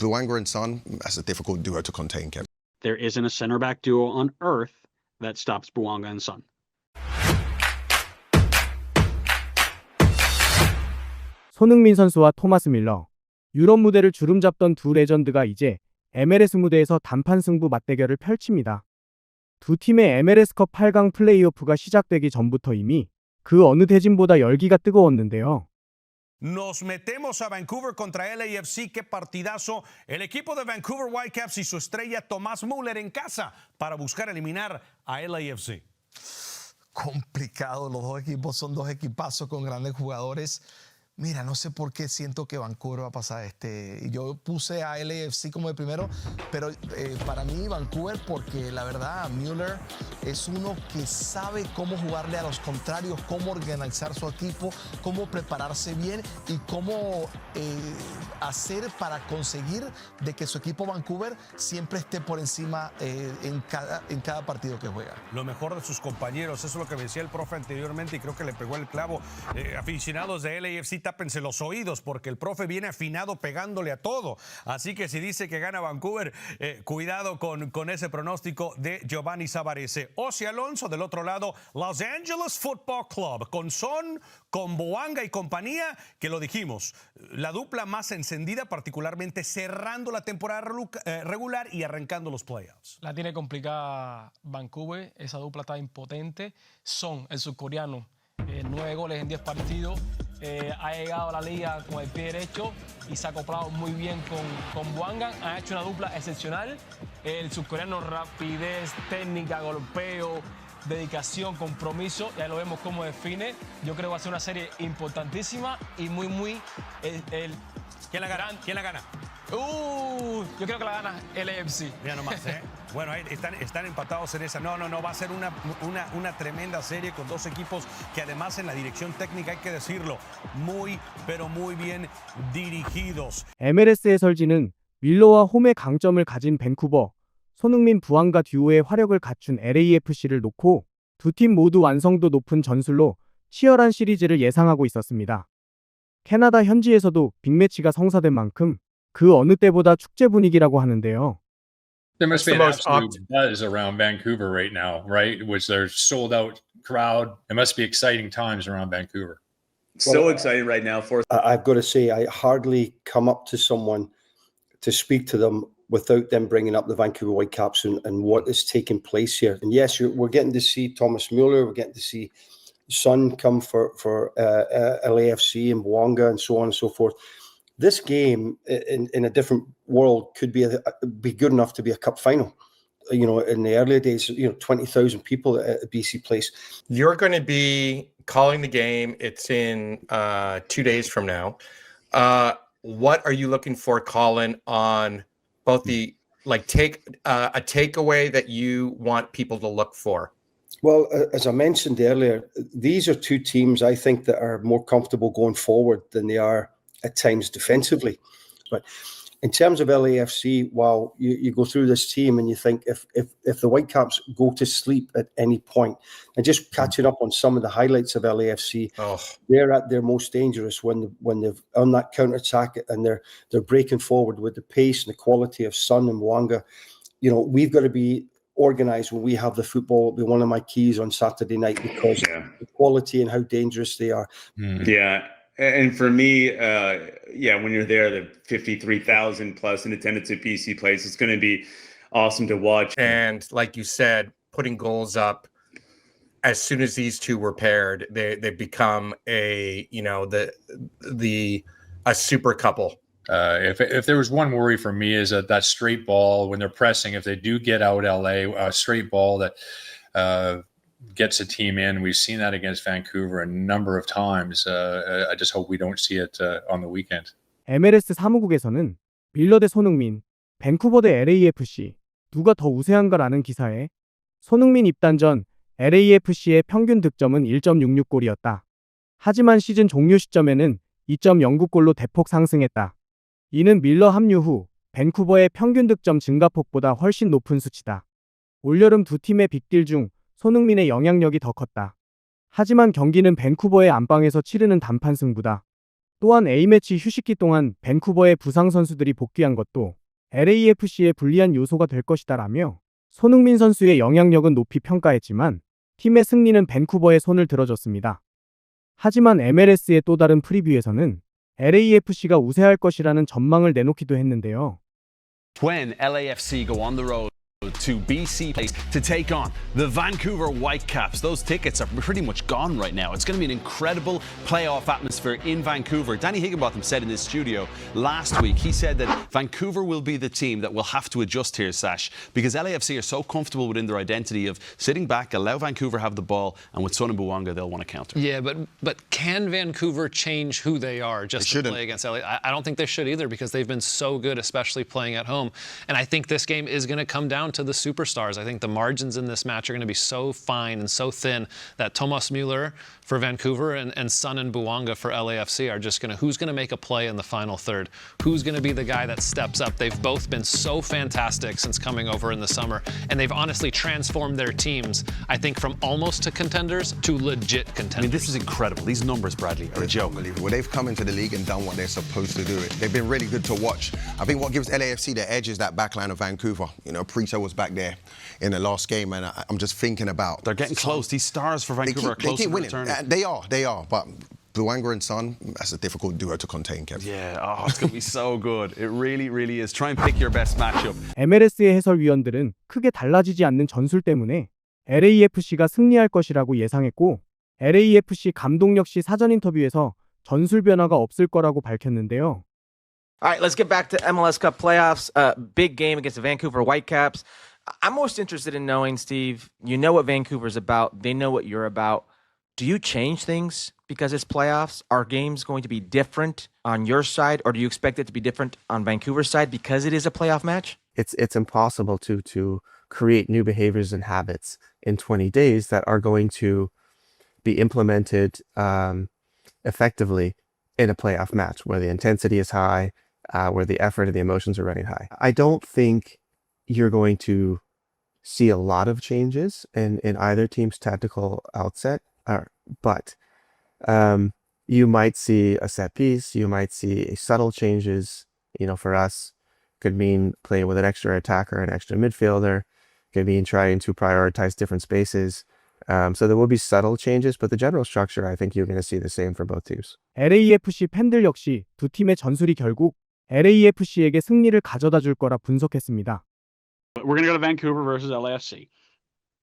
Bouanga and Son, that's a difficult duo to contain, Kevin. There isn't a center back duo on earth that stops Bouanga and Son. 손흥민 선수와 토마스 밀러. 유럽 무대를 주름잡던 두 레전드가 이제 MLS 무대에서 단판 승부 맞대결을 펼칩니다. 두 팀의 MLS컵 8강 플레이오프가 시작되기 전부터 이미 그 어느 대진보다 열기가 뜨거웠는데요. Nos metemos a Vancouver contra LAFC. ¡Qué partidazo! El equipo de Vancouver Whitecaps y su estrella Tomás Müller en casa para buscar eliminar a LAFC. Complicado, los dos equipos son dos equipazos con grandes jugadores. Mira, no sé por qué siento que Vancouver va a pasar. Yo puse a LAFC como el primero, pero para mí Vancouver, porque la verdad Müller es uno que sabe cómo jugarle a los contrarios, cómo organizar su equipo, cómo prepararse bien y cómo hacer para conseguir de que su equipo Vancouver siempre esté por encima en cada partido que juega. Lo mejor de sus compañeros, eso es lo que decía el profe anteriormente y creo que le pegó el clavo. Aficionados de LAFC, tápense los oídos porque el profe viene afinado pegándole a todo. Así que si dice que gana Vancouver, cuidado con ese pronóstico de Giovanni Savarese. Ozzy Alonso del otro lado, Los Angeles Football Club, con Son, con Bouanga y compañía, que lo dijimos, la dupla más encendida, particularmente cerrando la temporada regular y arrancando los playoffs. La tiene complicada Vancouver, esa dupla está impotente. Son, el surcoreano, 9 goles en 10 partidos. Ha llegado a la liga con el pie derecho y se ha acoplado muy bien con Bouanga. Ha hecho una dupla excepcional. El surcoreano, rapidez, técnica, golpeo, dedicación, compromiso. Ya lo vemos cómo define. Yo creo que va a ser una serie importantísima y muy... ¿Quién la gana? ¿Quién la gana? Yo creo que la gana LAFC. Mira nomás, ¿eh? Bueno, ahí están empatados en esa. No, va a ser una tremenda serie con dos equipos que además en la dirección técnica, hay que decirlo, pero muy bien dirigidos. MLS 해설진은 밀러와 홈의 강점을 가진 밴쿠버, 손흥민 부안가 듀오의 화력을 갖춘 LAFC를 놓고 두 팀 모두 완성도 높은 전술로 치열한 시리즈를 예상하고 있었습니다. 캐나다 현지에서도 빅매치가 성사된 만큼 그 어느 때보다 축제 분위기라고 하는데요. There must be an absolute buzz around Vancouver right now, right? Which there's sold out crowd. It must be exciting times around Vancouver. So exciting right now for. I've got to say, I hardly come up to someone to speak to them without them bringing up the Vancouver Whitecaps and what is taking place here. And yes, we're getting to see Thomas Müller, we're getting to see Son come for LAFC and Bouanga and so on and so forth. This game in a different world could be good enough to be a cup final. You know, in the earlier days, 20,000 people at BC Place. You're going to be calling the game. It's in 2 days from now. What are you looking for, Colin, on both the a takeaway that you want people to look for? Well, as I mentioned earlier, these are two teams I think that are more comfortable going forward than they are at times defensively. But in terms of LAFC, while you go through this team and you think if the Whitecaps go to sleep at any point, and just catching up on some of the highlights of LAFC, they're at their most dangerous when they've on that counter attack and they're breaking forward with the pace and the quality of Son and Bouanga. You know, we've got to be organized when we have the football. It'll be one of my keys on Saturday night because the quality and how dangerous they are. Yeah. And for me, when you're there, the 53,000 plus in attendance at BC Place, it's going to be awesome to watch. And like you said, putting goals up as soon as these two were paired, they become a super couple. If there was one worry for me is that straight ball when they're pressing, if they do get out LA, a straight ball that gets a team in. We've seen that against Vancouver a number of times. I just hope we don't see it on the weekend. MLS 사무국에서는 밀러 대 손흥민, 밴쿠버 대 LAFC 누가 더 우세한가라는 기사에 손흥민 입단 전 LAFC의 평균 득점은 1.66골이었다. 하지만 시즌 종료 시점에는 2.09골로 대폭 상승했다. 이는 밀러 합류 후 밴쿠버의 평균 득점 증가폭보다 훨씬 높은 수치다. 올여름 두 팀의 빅딜 중 손흥민의 영향력이 더 컸다. 하지만 경기는 밴쿠버의 안방에서 치르는 단판 승부다. 또한 A매치 휴식기 동안 밴쿠버의 부상 선수들이 복귀한 것도 LAFC에 불리한 요소가 될 것이다라며 손흥민 선수의 영향력은 높이 평가했지만 팀의 승리는 밴쿠버의 손을 들어줬습니다. 하지만 MLS의 또 다른 프리뷰에서는 LAFC가 우세할 것이라는 전망을 내놓기도 했는데요. When LAFC go on the road to BC Place to take on the Vancouver Whitecaps, those tickets are pretty much gone right now. It's going to be an incredible playoff atmosphere in Vancouver. Danny Higginbotham said in this studio last week, he said that Vancouver will be the team that will have to adjust here, Sash, because LAFC are so comfortable within their identity of sitting back, allow Vancouver have the ball, and with Son and Bouanga, they'll want to counter. Yeah, but can Vancouver change who they are just to play against LA? I don't think they should either, because they've been so good, especially playing at home. And I think this game is going to come down to the superstars. I think the margins in this match are going to be so fine and so thin that Thomas Müller for Vancouver and Son and Bouanga for LAFC are just going to, who's going to make a play in the final third? Who's going to be the guy that steps up? They've both been so fantastic since coming over in the summer, and they've honestly transformed their teams, I think, from almost to contenders to legit contenders. I mean, this is incredible. These numbers, Bradley, are a joke. Unbelievable. They've come into the league and done what they're supposed to do. They've been really good to watch. I think what gives LAFC the edge is that backline of Vancouver. You know, Prito was back there in the last game, and I'm just thinking about... They're getting close. These stars for Vancouver are close to returning. They are. But Bouanga and Son, that's a difficult duo to contain, Kev. Yeah, it's going to be so good. It really, really is. Try and pick your best matchup. MLS의 해설위원들은 크게 달라지지 않는 전술 때문에 LAFC가 승리할 것이라고 예상했고, LAFC 감독 역시 사전 인터뷰에서 전술 변화가 없을 거라고 밝혔는데요. All right, let's get back to MLS Cup playoffs. Big game against the Vancouver Whitecaps. I'm most interested in knowing, Steve, you know what Vancouver's about. They know what you're about. Do you change things because it's playoffs? Are games going to be different on your side, or do you expect it to be different on Vancouver's side because it is a playoff match? It's impossible to create new behaviors and habits in 20 days that are going to be implemented effectively in a playoff match where the intensity is high, where the effort and the emotions are running high. I don't think you're going to see a lot of changes in either team's tactical outset, but you might see a set piece, you might see subtle changes. You know, for us, could mean playing with an extra attacker, an extra midfielder, could mean trying to prioritize different spaces. So there will be subtle changes, but the general structure, I think you're going to see the same for both teams. LAFC 팬들 역시 두 팀의 전술이 결국 LAFC에게 승리를 가져다 줄 거라 분석했습니다. We're going to go to Vancouver versus LAFC.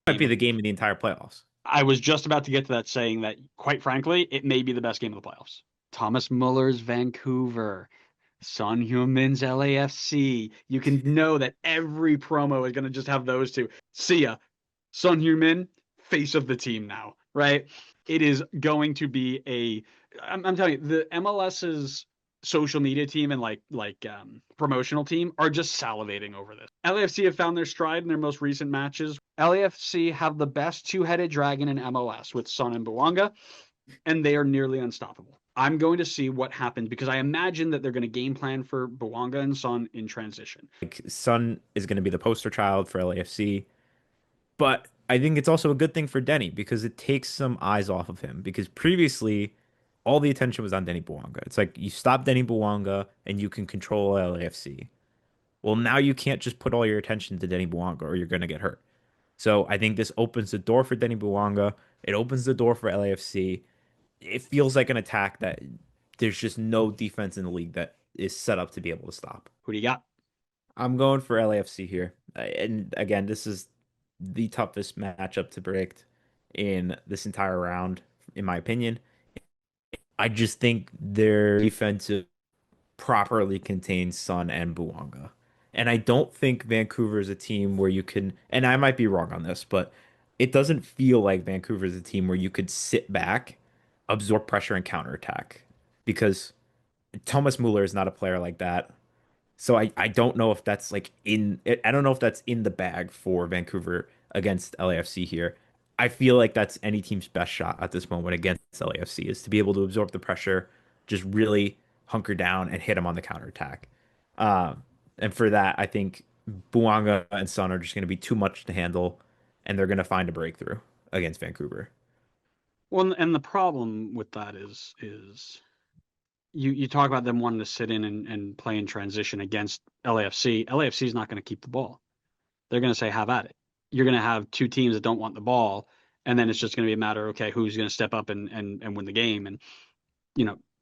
Might be the game of the entire playoffs. I was just about to get to that, saying that, quite frankly, it may be the best game of the playoffs. Thomas Muller's Vancouver, Son Heung-min's LAFC. You can know that every promo is going to just have those two. See ya. Son Heung-min, face of the team now, right? It is going to be I'm telling you, the MLS's social media team and like promotional team are just salivating over this. LAFC have found their stride in their most recent matches. LAFC have the best two-headed dragon in MLS with Son and Bouanga, and they are nearly unstoppable. I'm going to see what happens because I imagine that they're going to game plan for Bouanga and Son in transition. Son is going to be the poster child for LAFC, but I think it's also a good thing for Denny because it takes some eyes off of him, because previously all the attention was on Denny Bouanga. It's like you stop Denny Bouanga and you can control LAFC. Well, now you can't just put all your attention to Denny Bouanga or you're going to get hurt. So I think this opens the door for Denny Bouanga. It opens the door for LAFC. It feels like an attack that there's just no defense in the league that is set up to be able to stop. Who do you got? I'm going for LAFC here. And again, this is the toughest matchup to predict in this entire round, in my opinion. I just think their defensive properly contains Son and Bouanga. And I don't think Vancouver is a team where you can, and I might be wrong on this, but it doesn't feel like Vancouver is a team where you could sit back, absorb pressure, and counterattack. Because Thomas Müller is not a player like that. So I don't know if that's I don't know if that's in the bag for Vancouver against LAFC here. I feel like that's any team's best shot at this moment against LAFC, is to be able to absorb the pressure, just really hunker down and hit them on the counterattack. And for that, I think Bouanga and Son are just going to be too much to handle, and they're going to find a breakthrough against Vancouver. Well, and the problem with that is you talk about them wanting to sit in and play in transition against LAFC. LAFC is not going to keep the ball. They're going to say, have at it. You're going to have two teams that don't want the ball, and then it's just going to be a matter, okay, who's going to step up and win the game. And,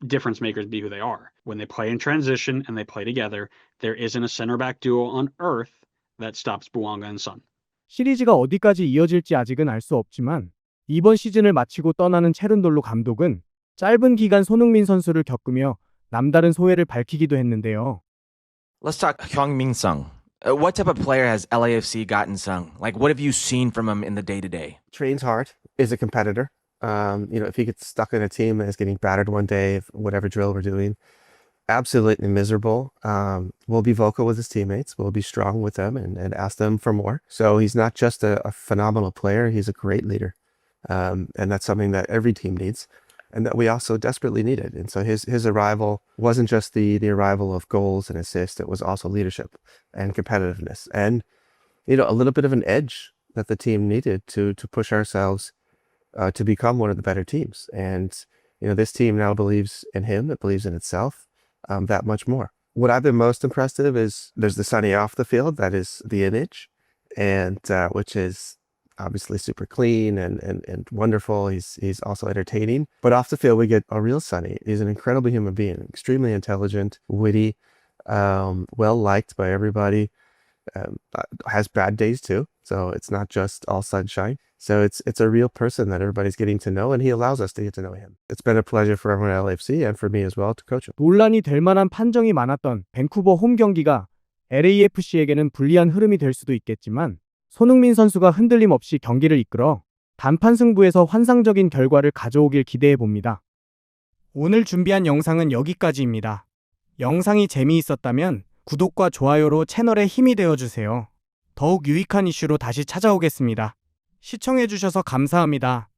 difference makers be who they are. When they play in transition and they play together, there isn't a center back duo on earth that stops Bouanga and Son. 시리즈가 어디까지 이어질지 아직은 알 수 없지만 이번 시즌을 마치고 떠나는 체른돌로 감독은 짧은 기간 손흥민 선수를 겪으며 남다른 소회를 밝히기도 했는데요. Let's talk Heung-min Sung. What type of player has LAFC gotten, Sung? Like, what have you seen from him in the day-to-day? Trains hard, is a competitor. If he gets stuck in a team and is getting battered one day, if whatever drill we're doing, absolutely miserable. Will be vocal with his teammates. Will be strong with them and ask them for more. So he's not just a phenomenal player. He's a great leader. And that's something that every team needs and that we also desperately needed. And so his arrival wasn't just the arrival of goals and assists. It was also leadership and competitiveness and, a little bit of an edge that the team needed to push ourselves to become one of the better teams. And, this team now believes in him. It believes in itself that much more. What I've been most impressed of is there's the Sonny off the field. That is the image, and which is obviously super clean and wonderful. He's also entertaining. But off the field, we get a real Sonny. He's an incredible human being, extremely intelligent, witty, well-liked by everybody. Has bad days too. So it's not just all sunshine. So it's a real person that everybody's getting to know, and he allows us to get to know him. It's been a pleasure for everyone at LAFC and for me as well to coach him. 논란이 될 만한 판정이 많았던 밴쿠버 홈 경기가 LAFC에게는 불리한 흐름이 될 수도 있겠지만 손흥민 선수가 흔들림 없이 경기를 이끌어 단판 승부에서 환상적인 결과를 가져오길 기대해 봅니다. 오늘 준비한 영상은 여기까지입니다. 영상이 재미있었다면 구독과 좋아요로 채널에 힘이 되어주세요. 더욱 유익한 이슈로 다시 찾아오겠습니다. 시청해주셔서 감사합니다.